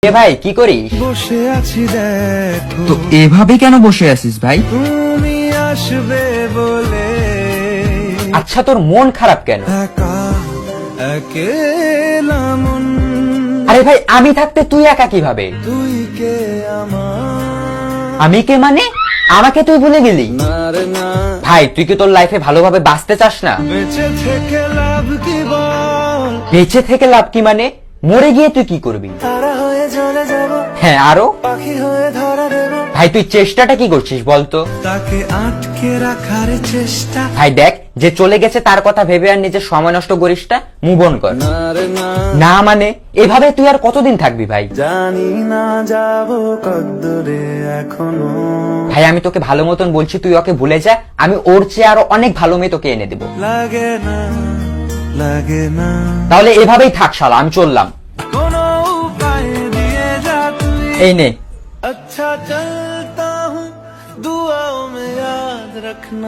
এ ভাই কি করিস? বসে আছি দেখো তো এভাবে কেন বসে আছিস ভাই? তুমি আসবে বলে আচ্ছা তোর মন খারাপ কেন? একা একেলা মন আরে ভাই আমি থাকতে তুই একা কিভাবে? তুই কে আমার আমি কে মানে? আমাকে তুই ভুলে গেলি? না রে না ভাই তুই কি তোর লাইফে ভালোভাবে বাঁচতে চাস না? বেঁচে থেকে লাভ কি বল বেঁচে থেকে লাভ কি মানে? মরে গিয়ে তুই কি করবি? তারা হয়ে চলে যাব হ্যাঁ আরো? পাখি হয়ে ধরা দেব ভাই তুই চেষ্টাটা কি করছিস বলতো? তাকে আটকে রাখার চেষ্টা ভাই দেখ যে চলে গেছে তার কথা ভেবে আর নিজের সময় নষ্ট করিস না, মুভ অন কর। না রে না না মানে এভাবে তুই আর কতদিন থাকবি ভাই? জানি না যাব কদ্দূরে এখনো ভাই আমি তোকে ভালো মতন বলছি তুই ওকে ভুলে যা, আমি ওর চেয়ে আরো অনেক ভালো মেয়ে তোকে এনে দেবো। লাগে না তাহলে এভাবেই থাক শালা, আমি চললাম। কোনো উপায় দিয়ে যা তুই এই নে। अच्छा चलता हूँ दुआओं में याद रखना।